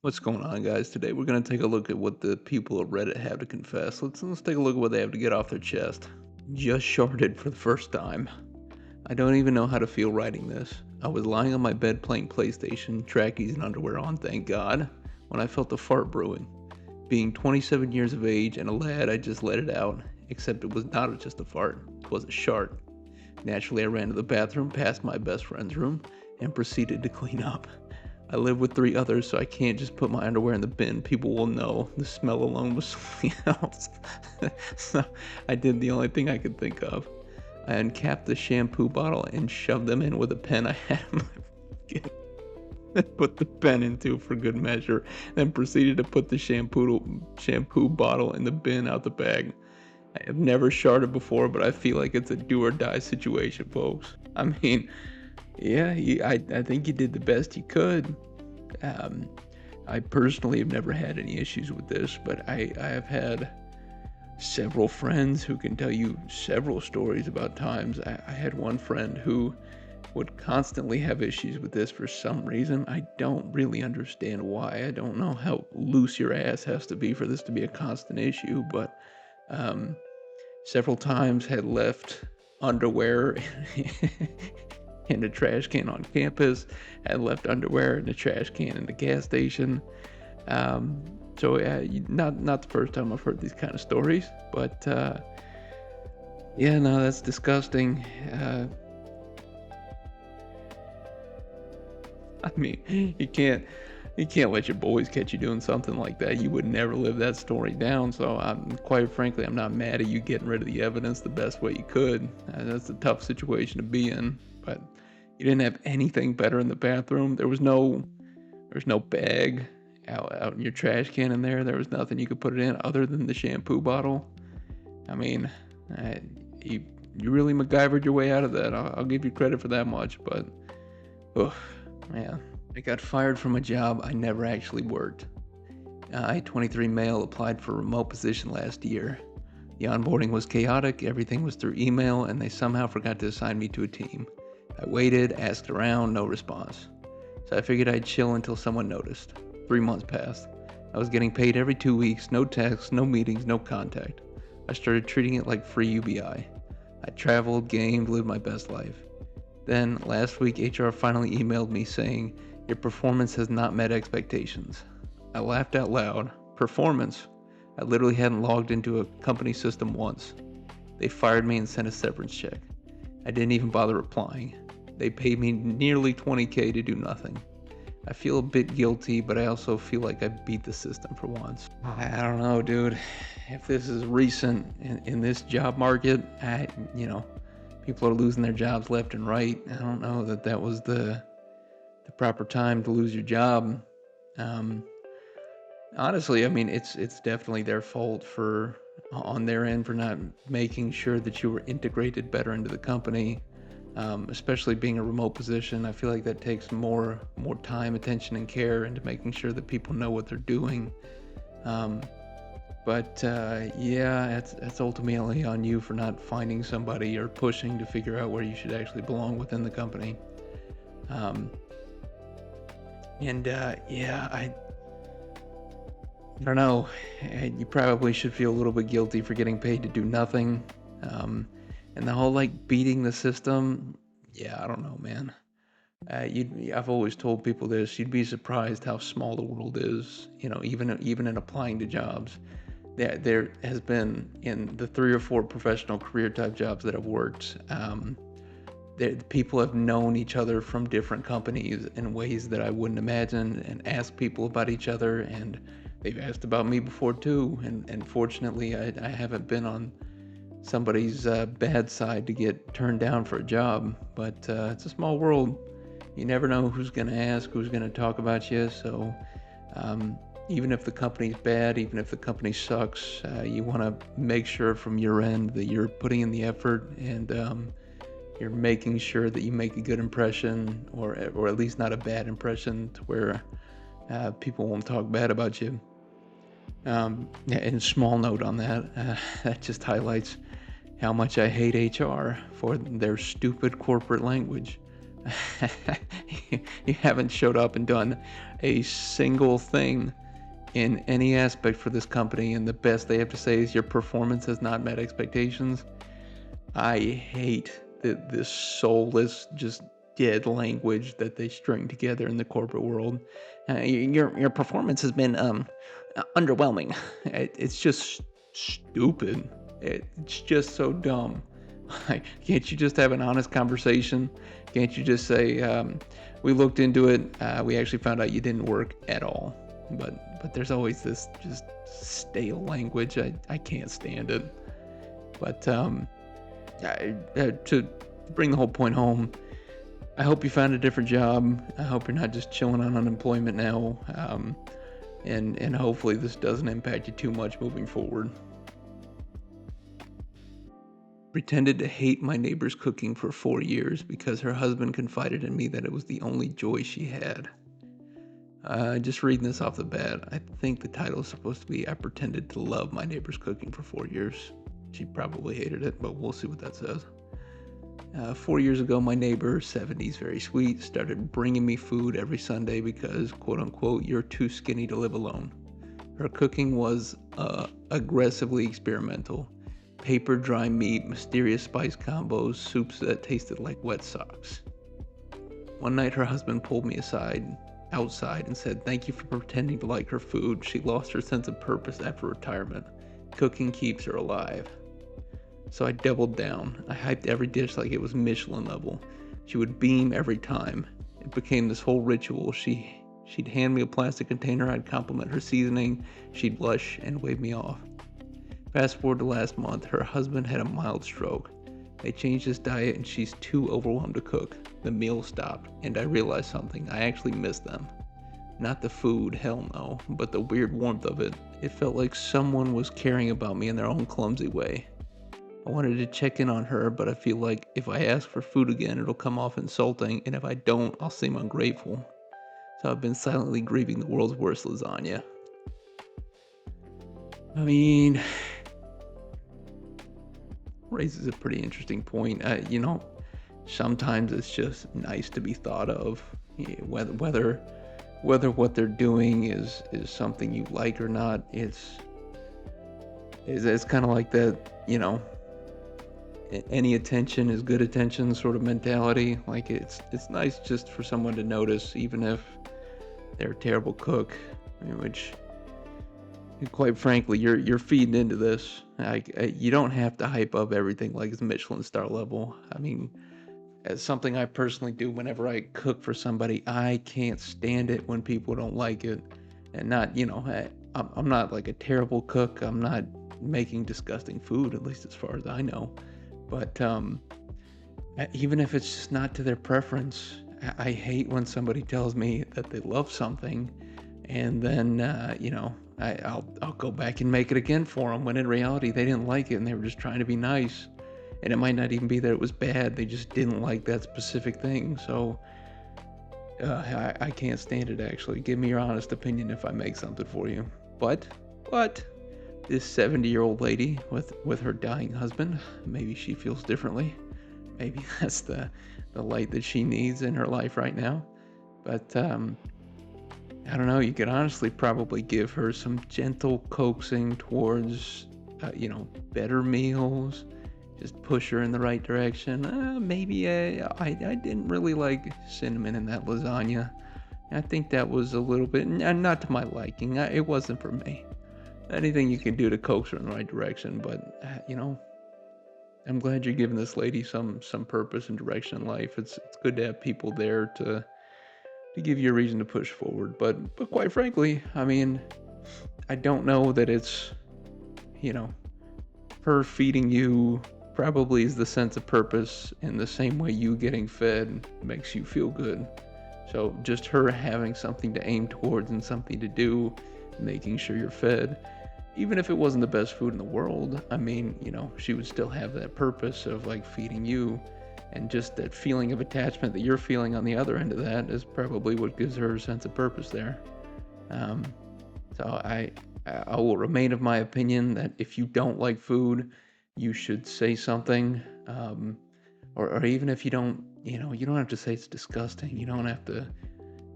What's going on, guys? Today we're gonna take a look at what the people of Reddit have to confess. Let's take a look at what they have to get off their chest. Just sharded for the first time. I don't even know how to feel writing this. I was lying on my bed playing PlayStation, trackies and underwear on, thank God, when I felt a fart brewing. Being 27 years of age and a lad, I just let it out. Except it was not just a fart; it was a shart. Naturally, I ran to the bathroom, past my best friend's room, and proceeded to clean up. I live with three others, so I can't just put my underwear in the bin. People will know. The smell alone was something else. So I did the only thing I could think of. I uncapped the shampoo bottle and shoved them in with a pen I had in my pocket. Put the pen into for good measure, then proceeded to put the shampoo bottle in the bin out the bag. I have never sharded before, but I feel like it's a do or die situation, folks. I mean, yeah, I think you did the best you could. Um, I personally have never had any issues with this, but I have had several friends who can tell you several stories about times. I had one friend who would constantly have issues with this for some reason. I don't really understand why. I don't know how loose your ass has to be for this to be a constant issue, but um, several times had left underwear in the trash can on campus, had left underwear in the trash can in the gas station. Um, not the first time I've heard these kind of stories, but yeah, no, that's disgusting. I mean, you can't let your boys catch you doing something like that. You would never live that story down. So, quite frankly, I'm not mad at you getting rid of the evidence the best way you could. That's a tough situation to be in, but you didn't have anything better in the bathroom. There was no bag out in your trash can in there. There was nothing you could put it in other than the shampoo bottle. I mean, uh, you you really MacGyvered your way out of that. I'll give you credit for that much, but oh man, I got fired from a job I never actually worked. I, 23 male, applied for a remote position last year. The onboarding was chaotic, everything was through email, and they somehow forgot to assign me to a team. I waited, asked around, no response. So I figured I'd chill until someone noticed. 3 months passed. I was getting paid every 2 weeks, no texts, no meetings, no contact. I started treating it like free UBI. I traveled, gamed, lived my best life. Then, last week, HR finally emailed me saying, "Your performance has not met expectations." I laughed out loud. Performance? I literally hadn't logged into a company system once. They fired me and sent a severance check. I didn't even bother replying. They paid me nearly 20K to do nothing. I feel a bit guilty, but I also feel like I beat the system for once. I don't know, dude. If this is recent in this job market, people are losing their jobs left and right. I don't know that that was the proper time to lose your job. Um, Honestly, I mean, it's definitely their fault for on their end for not making sure that you were integrated better into the company. Especially being a remote position, I feel like that takes more time, attention, and care into making sure that people know what they're doing. Um, but yeah, that's ultimately on you for not finding somebody or pushing to figure out where you should actually belong within the company. Um, and yeah, I don't know. You probably should feel a little bit guilty for getting paid to do nothing. Um, and the whole like beating the system, yeah, I don't know, man. I've always told people this. You'd be surprised how small the world is. Even in applying to jobs, there has been in the 3 or 4 professional career type jobs that I've worked. People have known each other from different companies in ways that I wouldn't imagine, and asked people about each other, and they've asked about me before too. And fortunately, I haven't been on somebody's bad side to get turned down for a job. But it's a small world. You never know who's going to ask, who's going to talk about you. So um, even if the company's bad, even if the company sucks, you want to make sure from your end that you're putting in the effort, and you're making sure that you make a good impression, or at least not a bad impression, to where people won't talk bad about you. Yeah, and small note on that, that just highlights how much I hate HR for their stupid corporate language. You haven't showed up and done a single thing in any aspect for this company, and the best they have to say is your performance has not met expectations. I hate this soulless, just dead language that they string together in the corporate world. Your performance has been underwhelming. It's just stupid. It's just so dumb. Like, can't you just have an honest conversation? Can't you just say, "We looked into it. We actually found out you didn't work at all." But there's always this just stale language. I can't stand it. But to bring the whole point home, I hope you found a different job. I hope you're not just chilling on unemployment now. And hopefully this doesn't impact you too much moving forward. Pretended to hate my neighbor's cooking for 4 years because her husband confided in me that it was the only joy she had. Just reading this off the bat, I think the title is supposed to be I pretended to love my neighbor's cooking for 4 years. She probably hated it, but we'll see what that says. 4 years ago, my neighbor, 70s, very sweet, started bringing me food every Sunday because, quote unquote, you're too skinny to live alone. Her cooking was aggressively experimental. Paper dry meat, mysterious spice combos, soups that tasted like wet socks. One night, her husband pulled me outside, and said, "Thank you for pretending to like her food. She lost her sense of purpose after retirement. Cooking keeps her alive." So I doubled down. I hyped every dish like it was Michelin level. She would beam every time. It became this whole ritual. She'd hand me a plastic container, I'd compliment her seasoning, she'd blush and wave me off. Fast forward to last month, her husband had a mild stroke. They changed his diet and she's too overwhelmed to cook. The meal stopped, and I realized something. I actually missed them. Not the food, hell no, but the weird warmth of it. It felt like someone was caring about me in their own clumsy way. I wanted to check in on her, but I feel like if I ask for food again, it'll come off insulting, and if I don't, I'll seem ungrateful. So I've been silently grieving the world's worst lasagna. I mean, raises a pretty interesting point. Sometimes it's just nice to be thought of. Whether what they're doing is something you like or not, it's kind of like that. Any attention is good attention sort of mentality. Like it's nice just for someone to notice, even if they're a terrible cook. I mean, which quite frankly, you're feeding into this. You don't have to hype up everything like it's Michelin star level. I mean, as something I personally do whenever I cook for somebody, I can't stand it when people don't like it. And not, I'm not like a terrible cook. I'm not making disgusting food, at least as far as I know. But even if it's just not to their preference, I hate when somebody tells me that they love something, and then I'll go back and make it again for them when in reality they didn't like it and they were just trying to be nice. And it might not even be that it was bad; they just didn't like that specific thing. So I can't stand it. Actually, give me your honest opinion if I make something for you. But this 70-year-old lady with her dying husband, maybe she feels differently. Maybe that's the light that she needs in her life right now. But I don't know. You could honestly probably give her some gentle coaxing towards, better meals. Just push her in the right direction. Maybe I didn't really like cinnamon in that lasagna. I think that was a little bit, not to my liking. It wasn't for me. Anything you can do to coax her in the right direction, but I'm glad you're giving this lady some purpose and direction in life. It's good to have people there to give you a reason to push forward. But quite frankly, I mean, I don't know that it's, you know, her feeding you probably is the sense of purpose in the same way you getting fed makes you feel good. So just her having something to aim towards and something to do, making sure you're fed, even if it wasn't the best food in the world, I mean, she would still have that purpose of like feeding you, and just that feeling of attachment that you're feeling on the other end of that is probably what gives her a sense of purpose there. Um, so I will remain of my opinion that if you don't like food, you should say something. or even if you don't, you don't have to say it's disgusting. You don't have to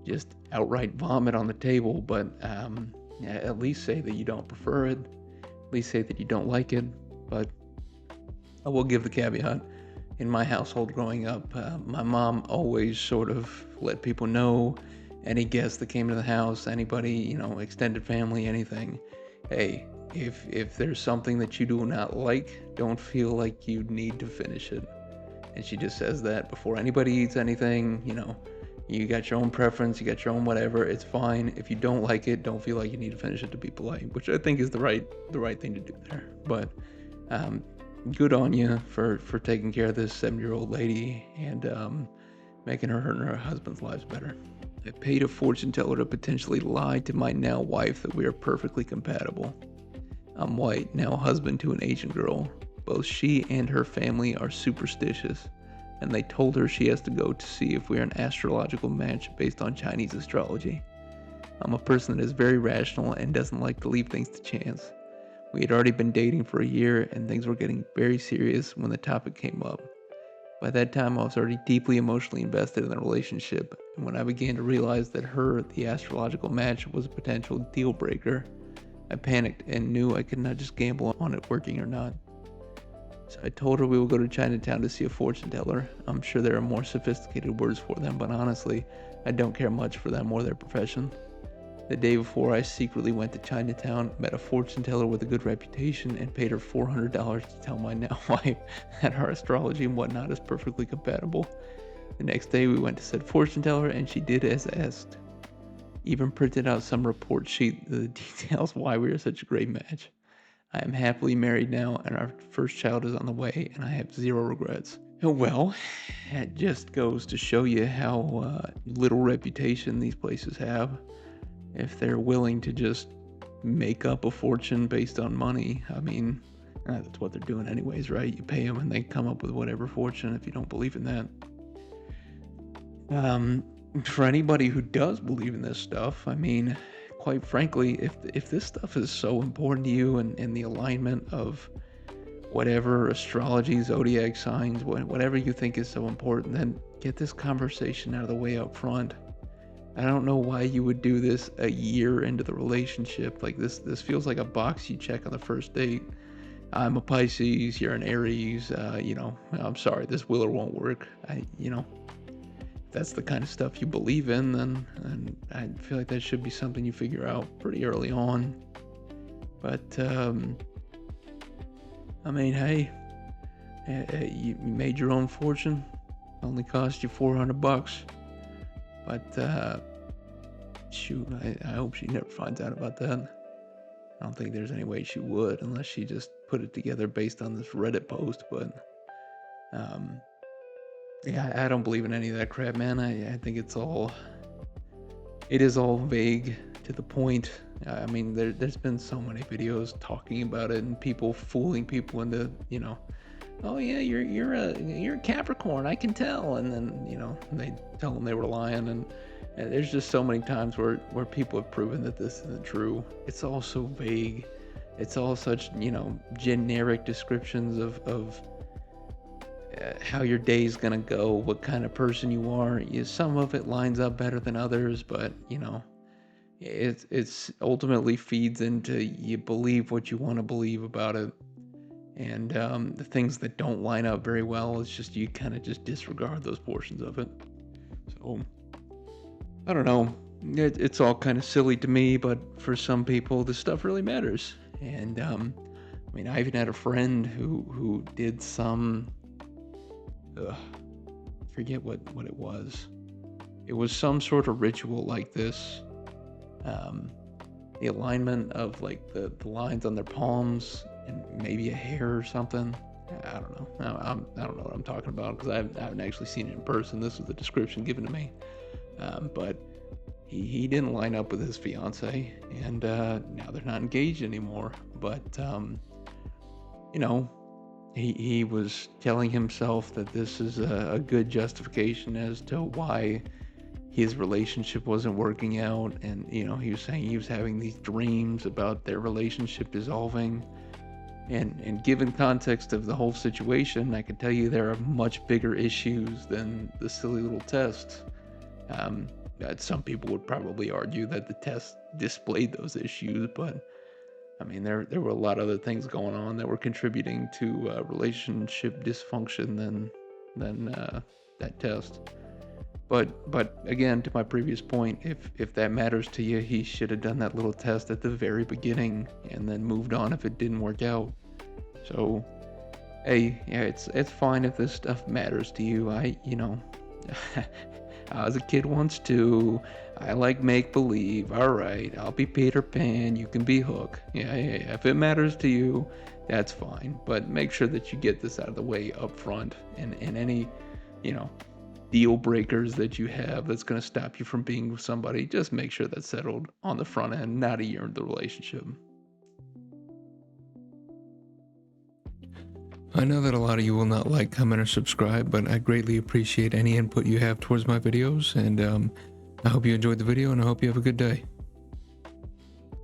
just outright vomit on the table, but yeah, at least say that you don't prefer it. At least say that you don't like it. But I will give the caveat. In my household growing up, my mom always sort of let people know, any guest that came to the house, anybody, extended family, anything. Hey, if there's something that you do not like, don't feel like you need to finish it. And she just says that before anybody eats anything. You got your own preference, you got your own whatever, it's fine. If you don't like it, don't feel like you need to finish it to be polite, which I think is the right thing to do there. But um, good on you for taking care of this 7-year-old lady and making her and her husband's lives better. I paid a fortune teller to potentially lie to my now wife that we are perfectly compatible. I'm white, now husband to an Asian girl. Both she and her family are superstitious, and they told her she has to go to see if we're an astrological match based on Chinese astrology. I'm a person that is very rational and doesn't like to leave things to chance. We had already been dating for a year, and things were getting very serious when the topic came up. By that time, I was already deeply emotionally invested in the relationship, and when I began to realize that her, the astrological match, was a potential deal breaker, I panicked and knew I could not just gamble on it working or not. So I told her we would go to Chinatown to see a fortune teller. I'm sure there are more sophisticated words for them, but honestly, I don't care much for them or their profession. The day before, I secretly went to Chinatown, met a fortune teller with a good reputation, and paid her $400 to tell my now wife that our astrology and whatnot is perfectly compatible. The next day, we went to said fortune teller, and she did as asked. Even printed out some report sheet that details why we are such a great match. I am happily married now, and our first child is on the way, and I have zero regrets. Well, that just goes to show you how little reputation these places have. If they're willing to just make up a fortune based on money, I mean, that's what they're doing anyways, right? You pay them and they come up with whatever fortune if you don't believe in that. For anybody who does believe in this stuff, I mean, quite frankly, if this stuff is so important to you and the alignment of whatever astrology, zodiac signs, whatever you think is so important, then get this conversation out of the way up front. I don't know why you would do this a year into the relationship. Like this feels like a box you check on the first date. I'm a Pisces, you're an Aries, I'm sorry, this will or won't work. If that's the kind of stuff you believe in, then I feel like that should be something you figure out pretty early on. But I mean, hey, you made your own fortune. Only cost you $400. But shoot, I hope she never finds out about that. I don't think there's any way she would, unless she just put it together based on this Reddit post. But yeah, I don't believe in any of that crap, man. I think it is all vague to the point. I mean, there's been so many videos talking about it and people fooling people into, oh yeah, you're a Capricorn, I can tell, and then they tell them they were lying, and there's just so many times where people have proven that this isn't true. It's all so vague. It's all such generic descriptions of how your day's gonna go, what kind of person you are. Some of it lines up better than others, but it's ultimately feeds into you believe what you want to believe about it. And the things that don't line up very well, it's just you kind of just disregard those portions of it. So I don't know. It's all kind of silly to me, but for some people, this stuff really matters. And I mean, I even had a friend who did some. Forget what it was. It was some sort of ritual like this. The alignment of like the lines on their palms and maybe a hair or something. I don't know. I don't know what I'm talking about because I haven't actually seen it in person. This was the description given to me. But he didn't line up with his fiance, and now they're not engaged anymore. But he was telling himself that this is a good justification as to why his relationship wasn't working out. And he was saying he was having these dreams about their relationship dissolving, And given context of the whole situation, I can tell you there are much bigger issues than the silly little test. Um, some people would probably argue that the test displayed those issues, but I mean, there were a lot of other things going on that were contributing to relationship dysfunction than that test. But again, to my previous point, if that matters to you, he should have done that little test at the very beginning and then moved on if it didn't work out. So, hey, yeah, it's fine if this stuff matters to you. I was a kid once too. I like make believe. All right, I'll be Peter Pan. You can be Hook. Yeah. If it matters to you, that's fine. But make sure that you get this out of the way up front, and any, you know, deal breakers that you have that's going to stop you from being with somebody, just make sure that's settled on the front end, not a year into the relationship. I know that a lot of you will not like, comment, or subscribe, but I greatly appreciate any input you have towards my videos, and I hope you enjoyed the video, and I hope you have a good day.